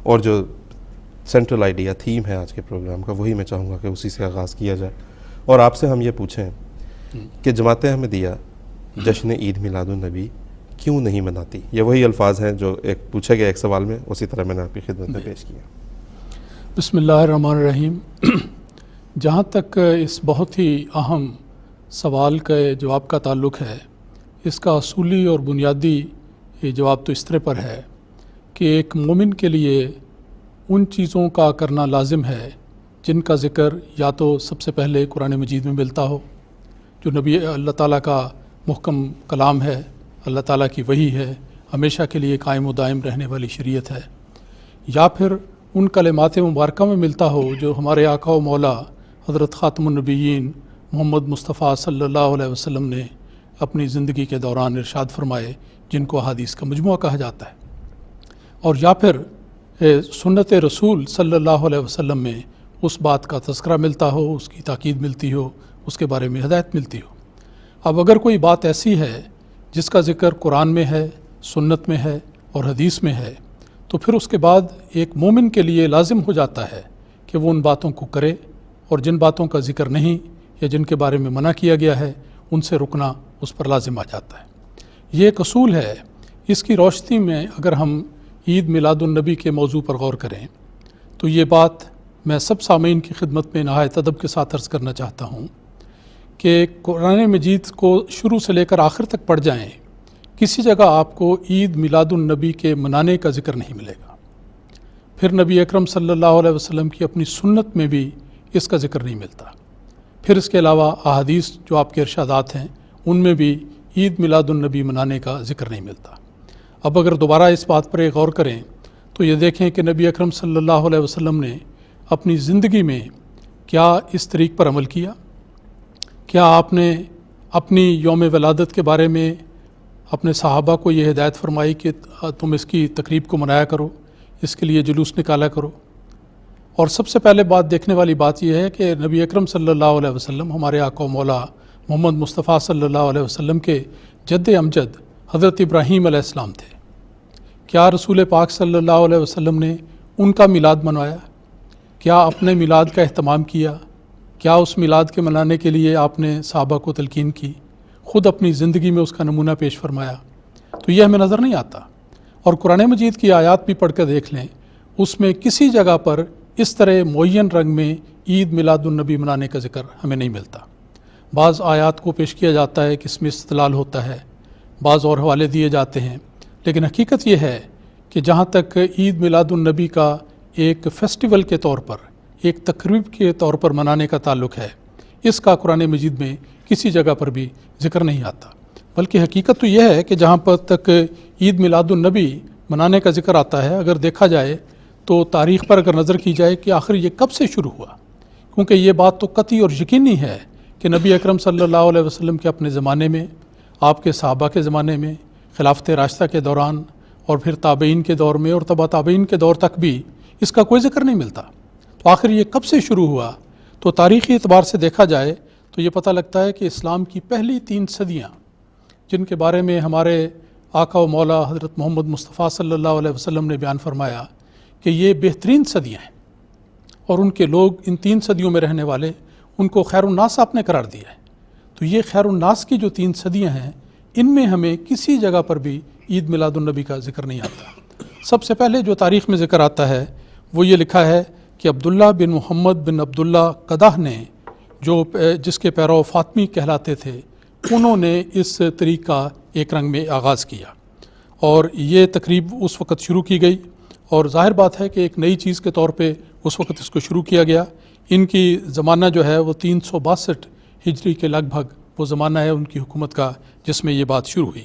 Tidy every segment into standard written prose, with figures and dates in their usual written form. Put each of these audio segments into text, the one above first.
اور جو central idea theme ہے آج کے پروگرام کا، وہی میں چاہوں گا کہ اسی سے آغاز کیا جائے، اور آپ سے ہم یہ پوچھیں کہ جماعت احمدیہ جشن عید میلاد النبی کیوں نہیں مناتی؟ یہ وہی الفاظ ہیں جو ایک پوچھے گئے ایک سوال میں، اسی طرح میں نے آپ کی خدمت میں پیش کیا۔ بسم اللہ الرحمن الرحیم۔ جہاں تک اس بہت ہی اہم سوال کے جواب کا تعلق ہے، اس کا اصولی اور بنیادی جواب تو اس طرح پر ہے کہ ایک مومن کے لیے ان چیزوں کا کرنا لازم ہے جن کا ذکر یا تو سب سے پہلے قرآن مجید میں ملتا ہو، جو نبی اللہ تعالیٰ کا محکم کلام ہے، اللہ تعالیٰ کی وحی ہے، ہمیشہ کے لیے قائم و دائم رہنے والی شریعت ہے، یا پھر ان کلمات مبارکہ میں ملتا ہو جو ہمارے آقا و مولا حضرت خاتم النبیین محمد مصطفیٰ صلی اللہ علیہ وسلم نے اپنی زندگی کے دوران ارشاد فرمائے، جن کو احادیث کا مجموعہ کہا جاتا ہے، اور یا پھر سنت رسول صلی اللہ علیہ وسلم میں اس بات کا تذکرہ ملتا ہو، اس کی تاکید ملتی ہو، اس کے بارے میں ہدایت ملتی ہو۔ اب اگر کوئی بات ایسی ہے جس کا ذکر قرآن میں ہے، سنت میں ہے اور حدیث میں ہے، تو پھر اس کے بعد ایک مومن کے لیے لازم ہو جاتا ہے کہ وہ ان باتوں کو کرے، اور جن باتوں کا ذکر نہیں یا جن کے بارے میں منع کیا گیا ہے ان سے رکنا اس پر لازم آ جاتا ہے۔ یہ ایک اصول ہے۔ اس کی روشنی میں اگر ہم عید میلاد النبی کے موضوع پر غور کریں تو یہ بات میں سب سامعین کی خدمت میں نہایت ادب کے ساتھ عرض کرنا چاہتا ہوں کہ قرآن مجید کو شروع سے لے کر آخر تک پڑھ جائیں، کسی جگہ آپ کو عید میلاد النبی کے منانے کا ذکر نہیں ملے گا۔ پھر نبی اکرم صلی اللہ علیہ وسلم کی اپنی سنت میں بھی اس کا ذکر نہیں ملتا۔ پھر اس کے علاوہ احادیث جو آپ کے ارشادات ہیں ان میں بھی عید میلاد النبی منانے کا ذکر نہیں ملتا۔ اب اگر دوبارہ اس بات پر ایک غور کریں تو یہ دیکھیں کہ نبی اکرم صلی اللہ علیہ وسلم نے اپنی زندگی میں کیا اس طریق پر عمل کیا؟ کیا آپ نے اپنی یوم ولادت کے بارے میں اپنے صحابہ کو یہ ہدایت فرمائی کہ تم اس کی تقریب کو منایا کرو، اس کے لیے جلوس نکالا کرو؟ اور سب سے پہلے بات دیکھنے والی بات یہ ہے کہ نبی اکرم صلی اللہ علیہ وسلم ہمارے آقا و مولا محمد مصطفیٰ صلی اللہ علیہ وسلم کے جد امجد حضرت ابراہیم علیہ السلام تھے۔ کیا رسول پاک صلی اللہ علیہ وسلم نے ان کا میلاد منوایا؟ کیا اپنے میلاد کا اہتمام کیا؟ کیا اس میلاد کے منانے کے لیے آپ نے صحابہ کو تلقین کی؟ خود اپنی زندگی میں اس کا نمونہ پیش فرمایا؟ تو یہ ہمیں نظر نہیں آتا۔ اور قرآن مجید کی آیات بھی پڑھ کر دیکھ لیں، اس میں کسی جگہ پر اس طرح معین رنگ میں عید میلاد النبی منانے کا ذکر ہمیں نہیں ملتا۔ بعض آیات کو پیش کیا جاتا ہے کہ اس میں استدلال ہوتا ہے، بعض اور حوالے دیے جاتے ہیں، لیکن حقیقت یہ ہے کہ جہاں تک عید میلاد النبی کا ایک فیسٹیول کے طور پر، ایک تقریب کے طور پر منانے کا تعلق ہے، اس کا قرآن مجید میں کسی جگہ پر بھی ذکر نہیں آتا۔ بلکہ حقیقت تو یہ ہے کہ جہاں پر تک عید میلاد النبی منانے کا ذکر آتا ہے، اگر دیکھا جائے تو تاریخ پر اگر نظر کی جائے کہ آخر یہ کب سے شروع ہوا، کیونکہ یہ بات تو قطعی اور یقینی ہے کہ نبی اکرم صلی اللہ علیہ وسلم کے اپنے زمانے میں، آپ کے صحابہ کے زمانے میں، خلافت راشدہ کے دوران، اور پھر تابعین کے دور میں اور تبع تابعین کے دور تک بھی اس کا کوئی ذکر نہیں ملتا۔ تو آخر یہ کب سے شروع ہوا؟ تو تاریخی اعتبار سے دیکھا جائے تو یہ پتہ لگتا ہے کہ اسلام کی پہلی 3 صدیاں، جن کے بارے میں ہمارے آقا و مولا حضرت محمد مصطفیٰ صلی اللہ علیہ وسلم نے بیان فرمایا کہ یہ بہترین صدیاں ہیں، اور ان کے لوگ ان 3 صدیوں میں رہنے والے ان کو خیر الناس آپ نے قرار دیا ہے۔ تو یہ خیر الناس کی جو 3 صدیاں ہیں، ان میں ہمیں کسی جگہ پر بھی عید میلاد النبی کا ذکر نہیں آتا۔ سب سے پہلے جو تاریخ میں ذکر آتا ہے وہ یہ لکھا ہے کہ عبداللہ بن محمد بن عبداللہ قدح نے، جو جس کے پیرو فاطمی کہلاتے تھے، انہوں نے اس طریق کا ایک رنگ میں آغاز کیا، اور یہ تقریب اس وقت شروع کی گئی، اور ظاہر بات ہے کہ ایک نئی چیز کے طور پہ اس وقت اس کو شروع کیا گیا۔ ان کی زمانہ جو ہے وہ 362 ہجری کے لگ بھگ وہ زمانہ ہے ان کی حکومت کا جس میں یہ بات شروع ہوئی۔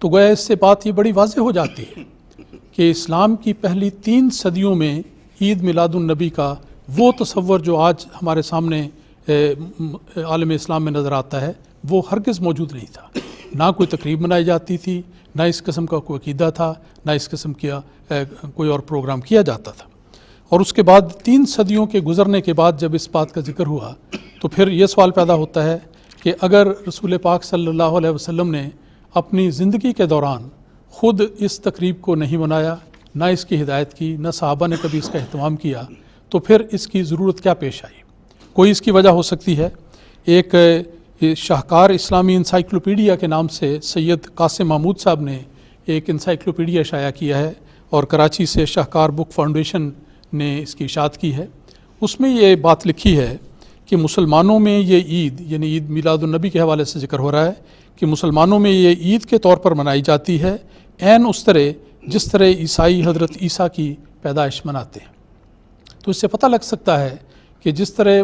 تو گویا اس سے بات یہ بڑی واضح ہو جاتی ہے کہ اسلام کی پہلی 3 صدیوں میں عید میلاد النبی کا وہ تصور جو آج ہمارے سامنے عالم اسلام میں نظر آتا ہے وہ ہرگز موجود نہیں تھا۔ نہ کوئی تقریب منائی جاتی تھی، نہ اس قسم کا کوئی عقیدہ تھا، نہ اس قسم کا کوئی اور پروگرام کیا جاتا تھا۔ اور اس کے بعد 3 صدیوں کے گزرنے کے بعد جب اس بات کا ذکر ہوا تو پھر یہ سوال پیدا ہوتا ہے کہ اگر رسول پاک صلی اللہ علیہ وسلم نے اپنی زندگی کے دوران خود اس تقریب کو نہیں منایا، نہ اس کی ہدایت کی، نہ صحابہ نے کبھی اس کا اہتمام کیا، تو پھر اس کی ضرورت کیا پیش آئی؟ کوئی اس کی وجہ ہو سکتی ہے۔ ایک شاہکار اسلامی انسائکلوپیڈیا کے نام سے سید قاسم محمود صاحب نے ایک انسائکلوپیڈیا شائع کیا ہے، اور کراچی سے شاہکار بک فاؤنڈیشن نے اس کی اشاعت کی ہے۔ اس میں یہ بات لکھی ہے کہ مسلمانوں میں یہ عید، یعنی عید میلاد النبی کے حوالے سے ذکر ہو رہا ہے کہ مسلمانوں میں یہ عید کے طور پر منائی جاتی ہے عین اس طرح جس طرح عیسائی حضرت عیسیٰ کی پیدائش مناتے ہیں۔ تو اس سے پتہ لگ سکتا ہے کہ جس طرح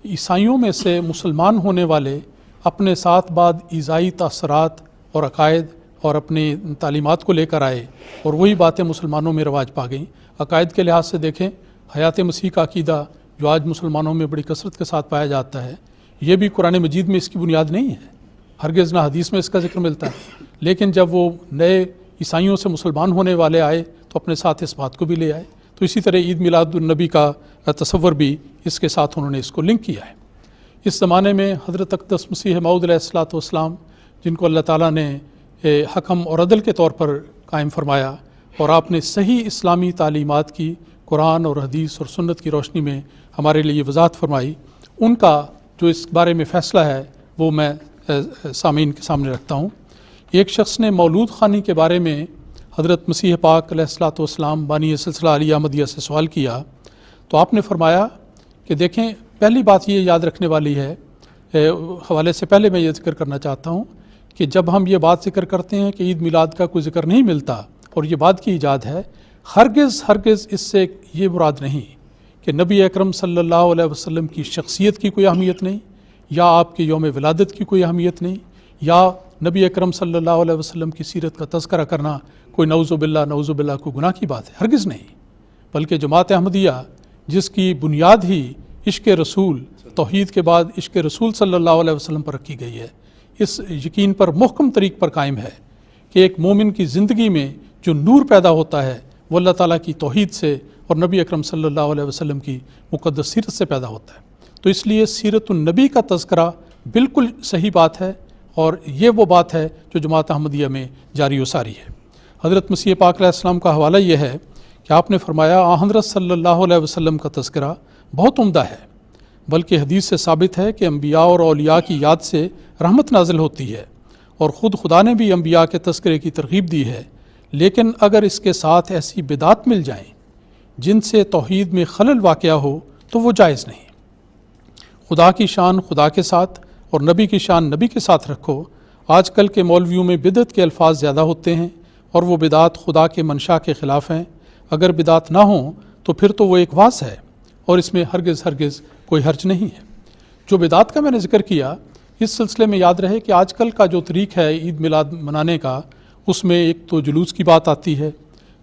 عیسائیوں میں سے مسلمان ہونے والے اپنے ساتھ بعد عیسائی تاثرات اور عقائد اور اپنی تعلیمات کو لے کر آئے، اور وہی باتیں مسلمانوں میں رواج پا گئیں۔ عقائد کے لحاظ سے دیکھیں، حیات مسیح کا عقیدہ جو آج مسلمانوں میں بڑی کثرت کے ساتھ پایا جاتا ہے، یہ بھی قرآن مجید میں اس کی بنیاد نہیں ہے، ہرگز نہ حدیث میں اس کا ذکر ملتا ہے۔ لیکن جب وہ نئے عیسائیوں سے مسلمان ہونے والے آئے تو اپنے ساتھ اس بات کو بھی لے آئے۔ تو اسی طرح عید میلاد النبی کا تصور بھی اس کے ساتھ انہوں نے اس کو لنک کیا ہے۔ اس زمانے میں حضرت اقدس مسیح موعود علیہ الصلوۃ والسلام، جن کو اللہ تعالیٰ نے حکم اور عدل کے طور پر قائم فرمایا، اور آپ نے صحیح اسلامی تعلیمات کی قرآن اور حدیث اور سنت کی روشنی میں ہمارے لیے وضاحت فرمائی، ان کا جو اس بارے میں فیصلہ ہے وہ میں سامعین کے سامنے رکھتا ہوں۔ ایک شخص نے مولود خوانی کے بارے میں حضرت مسیح پاک علیہ الصلوۃ والسلام بانی سلسلہ علی احمدیہ سے سوال کیا، تو آپ نے فرمایا کہ دیکھیں، پہلی بات یہ یاد رکھنے والی ہے، حوالے سے پہلے میں یہ ذکر کرنا چاہتا ہوں کہ جب ہم یہ بات ذکر کرتے ہیں کہ عید میلاد کا کوئی ذکر نہیں ملتا اور یہ بات کی ایجاد ہے، ہرگز اس سے یہ مراد نہیں کہ نبی اکرم صلی اللہ علیہ وسلم کی شخصیت کی کوئی اہمیت نہیں، یا آپ کے یوم ولادت کی کوئی اہمیت نہیں، یا نبی اکرم صلی اللہ علیہ وسلم کی سیرت کا تذکرہ کرنا کوئی نعوذ باللہ کوئی گناہ کی بات ہے، ہرگز نہیں۔ بلکہ جماعت احمدیہ جس کی بنیاد ہی عشق رسول، توحید کے بعد عشق رسول صلی اللہ علیہ وسلم پر رکھی گئی ہے، اس یقین پر محکم طریق پر قائم ہے کہ ایک مومن کی زندگی میں جو نور پیدا ہوتا ہے وہ اللہ تعالیٰ کی توحید سے اور نبی اکرم صلی اللہ علیہ وسلم کی مقدس سیرت سے پیدا ہوتا ہے۔ تو اس لیے سیرت النبی کا تذکرہ بالکل صحیح بات ہے، اور یہ وہ بات ہے جو جماعت احمدیہ میں جاری و ساری ہے۔ حضرت مسیح پاک علیہ السلام کا حوالہ یہ ہے کہ آپ نے فرمایا آن حضرت صلی اللہ علیہ وسلم کا تذکرہ بہت عمدہ ہے، بلکہ حدیث سے ثابت ہے کہ انبیاء اور اولیاء کی یاد سے رحمت نازل ہوتی ہے، اور خود خدا نے بھی انبیاء کے تذکرے کی ترغیب دی ہے، لیکن اگر اس کے ساتھ ایسی بدعات مل جائیں جن سے توحید میں خلل واقع ہو تو وہ جائز نہیں۔ خدا کی شان خدا کے ساتھ اور نبی کی شان نبی کے ساتھ رکھو۔ آج کل کے مولویوں میں بدعت کے الفاظ زیادہ ہوتے ہیں، اور وہ بدعات خدا کے منشا کے خلاف ہیں۔ اگر بدعات نہ ہوں تو پھر تو وہ ایک واس ہے، اور اس میں ہرگز کوئی حرج نہیں ہے۔ جو بدعات کا میں نے ذکر کیا، اس سلسلے میں یاد رہے کہ آج کل کا جو طریق ہے عید میلاد منانے کا، اس میں ایک تو جلوس کی بات آتی ہے،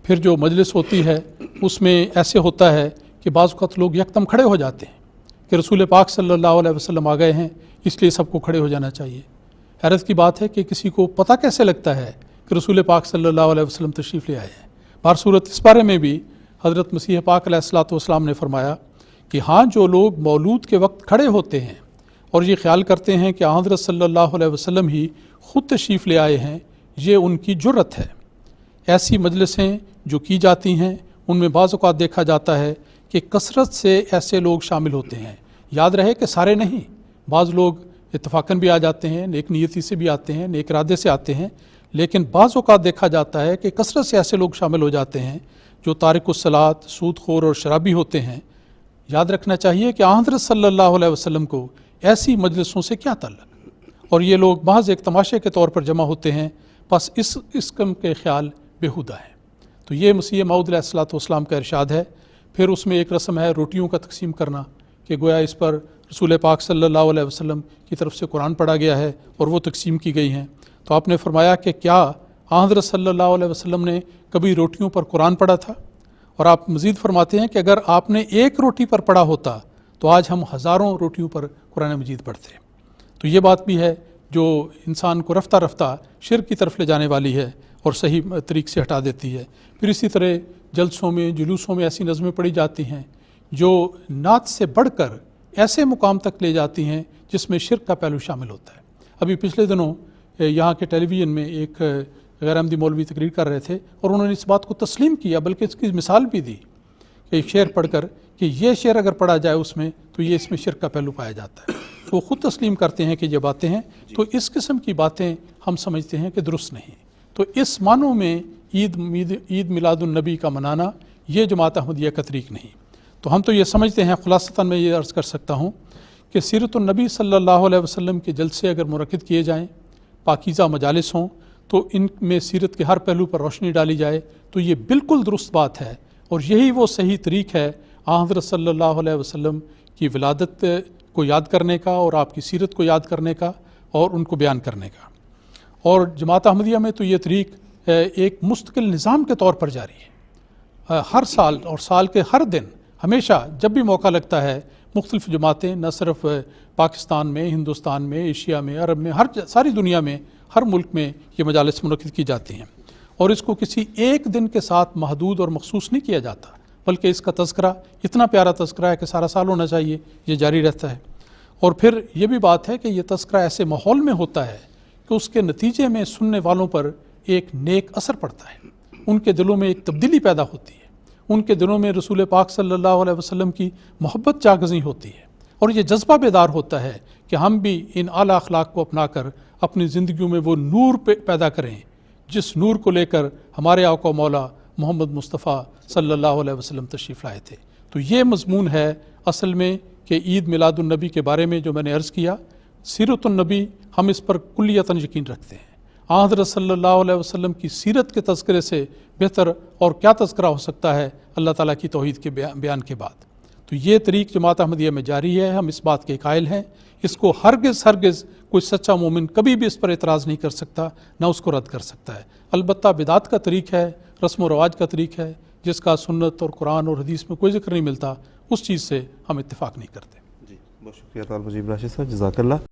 پھر جو مجلس ہوتی ہے اس میں ایسے ہوتا ہے کہ بعض اوقات لوگ یکدم کھڑے ہو جاتے ہیں کہ رسول پاک صلی اللہ علیہ وسلم آ گئے ہیں، اس لیے سب کو کھڑے ہو جانا چاہیے۔ حیرت کی بات ہے کہ کسی کو پتہ کیسے لگتا ہے کہ رسول پاک صلی اللہ علیہ وسلم تشریف لے آئے ہیں۔ بہرصورت اس بارے میں بھی حضرت مسیح پاک علیہ الصلوۃ والسلام نے فرمایا کہ ہاں، جو لوگ مولود کے وقت کھڑے ہوتے ہیں اور یہ خیال کرتے ہیں کہ حضرت صلی اللہ علیہ وسلم ہی خود تشریف لے آئے ہیں، یہ ان کی جرت ہے۔ ایسی مجلسیں جو کی جاتی ہیں ان میں بعض اوقات دیکھا جاتا ہے کہ کثرت سے ایسے لوگ شامل ہوتے ہیں۔ یاد رہے کہ سارے نہیں، بعض لوگ اتفاقاً بھی آ جاتے ہیں، نیک نیتی سے بھی آتے ہیں، نیک ارادے سے آتے ہیں، لیکن بعض اوقات دیکھا جاتا ہے کہ کثرت سے ایسے لوگ شامل ہو جاتے ہیں جو تارک الصلاۃ، سود خور اور شرابی ہوتے ہیں۔ یاد رکھنا چاہیے کہ حضرت صلی اللہ علیہ وسلم کو ایسی مجلسوں سے کیا تعلق، اور یہ لوگ محض ایک تماشے کے طور پر جمع ہوتے ہیں، بس اس قسم کے خیال بیہودہ ہیں۔ تو یہ مسیح موعود علیہ الصلوۃ والسلام کا ارشاد ہے۔ پھر اس میں ایک رسم ہے روٹیوں کا تقسیم کرنا، کہ گویا اس پر رسول پاک صلی اللہ علیہ وسلم کی طرف سے قرآن پڑھا گیا ہے اور وہ تقسیم کی گئی ہیں۔ تو آپ نے فرمایا کہ کیا حضرت صلی اللہ علیہ وسلم نے کبھی روٹیوں پر قرآن پڑھا تھا؟ اور آپ مزید فرماتے ہیں کہ اگر آپ نے ایک روٹی پر پڑھا ہوتا تو آج ہم ہزاروں روٹیوں پر قرآن مجید پڑھتے۔ تو یہ بات بھی ہے جو انسان کو رفتہ رفتہ شرک کی طرف لے جانے والی ہے اور صحیح طریق سے ہٹا دیتی ہے۔ پھر اسی طرح جلسوں میں، جلوسوں میں ایسی نظمیں پڑھی جاتی ہیں جو نعت سے بڑھ کر ایسے مقام تک لے جاتی ہیں جس میں شرک کا پہلو شامل ہوتا ہے۔ ابھی پچھلے دنوں یہاں کے ٹیلی ویژن میں ایک غیر احمدی مولوی تقریر کر رہے تھے اور انہوں نے اس بات کو تسلیم کیا، بلکہ اس کی مثال بھی دی کہ ایک شعر پڑھ کر کہ یہ شعر اگر پڑھا جائے اس میں تو یہ اس میں شرک کا پہلو پایا جاتا ہے، تو وہ خود تسلیم کرتے ہیں کہ یہ باتیں ہیں. تو اس قسم کی باتیں ہم سمجھتے ہیں کہ درست نہیں. تو اس معنوں میں عید میلاد النبی کا منانا یہ جماعت احمدیہ کا طریق نہیں. تو ہم تو یہ سمجھتے ہیں، خلاصتاً میں یہ عرض کر سکتا ہوں کہ سیرت النبی صلی اللہ علیہ وسلم کے جلسے اگر منعقد کیے جائیں، پاکیزہ مجالس ہوں، تو ان میں سیرت کے ہر پہلو پر روشنی ڈالی جائے تو یہ بالکل درست بات ہے، اور یہی وہ صحیح طریق ہے حضرت صلی اللہ علیہ وسلم کی ولادت کو یاد کرنے کا اور آپ کی سیرت کو یاد کرنے کا اور ان کو بیان کرنے کا. اور جماعت احمدیہ میں تو یہ طریق ایک مستقل نظام کے طور پر جاری ہے. ہر سال اور سال کے ہر دن ہمیشہ جب بھی موقع لگتا ہے مختلف جماعتیں نہ صرف پاکستان میں، ہندوستان میں، ایشیا میں، عرب میں، ساری دنیا میں، ہر ملک میں یہ مجالس منعقد کی جاتی ہیں. اور اس کو کسی ایک دن کے ساتھ محدود اور مخصوص نہیں کیا جاتا، بلکہ اس کا تذکرہ اتنا پیارا تذکرہ ہے کہ سارا سال ہونا چاہیے، یہ جاری رہتا ہے. اور پھر یہ بھی بات ہے کہ یہ تذکرہ ایسے ماحول میں ہوتا ہے کہ اس کے نتیجے میں سننے والوں پر ایک نیک اثر پڑتا ہے، ان کے دلوں میں ایک تبدیلی پیدا ہوتی ہے، ان کے دلوں میں رسول پاک صلی اللہ علیہ وسلم کی محبت جاگزیں ہوتی ہے، اور یہ جذبہ بیدار ہوتا ہے کہ ہم بھی ان اعلیٰ اخلاق کو اپنا کر اپنی زندگیوں میں وہ نور پیدا کریں جس نور کو لے کر ہمارے آقا و مولا محمد مصطفیٰ صلی اللہ علیہ وسلم تشریف لائے تھے. تو یہ مضمون ہے اصل میں کہ عید میلاد النبی کے بارے میں جو میں نے عرض کیا. سیرت النبی ہم اس پر کلیتاً یقین رکھتے ہیں. حضرت صلی اللہ علیہ وسلم کی سیرت کے تذکرے سے بہتر اور کیا تذکرہ ہو سکتا ہے اللہ تعالیٰ کی توحید کے بیان کے بعد. تو یہ طریق جماعت احمدیہ میں جاری ہے، ہم اس بات کے قائل ہیں. اس کو ہرگز کوئی سچا مومن کبھی بھی اس پر اعتراض نہیں کر سکتا، نہ اس کو رد کر سکتا ہے. البتہ بدعت کا طریق ہے، رسم و رواج کا طریق ہے، جس کا سنت اور قرآن اور حدیث میں کوئی ذکر نہیں ملتا، اس چیز سے ہم اتفاق نہیں کرتے. جی بہت شکریہ طالب مجیب راشد صاحب، جزاک اللہ.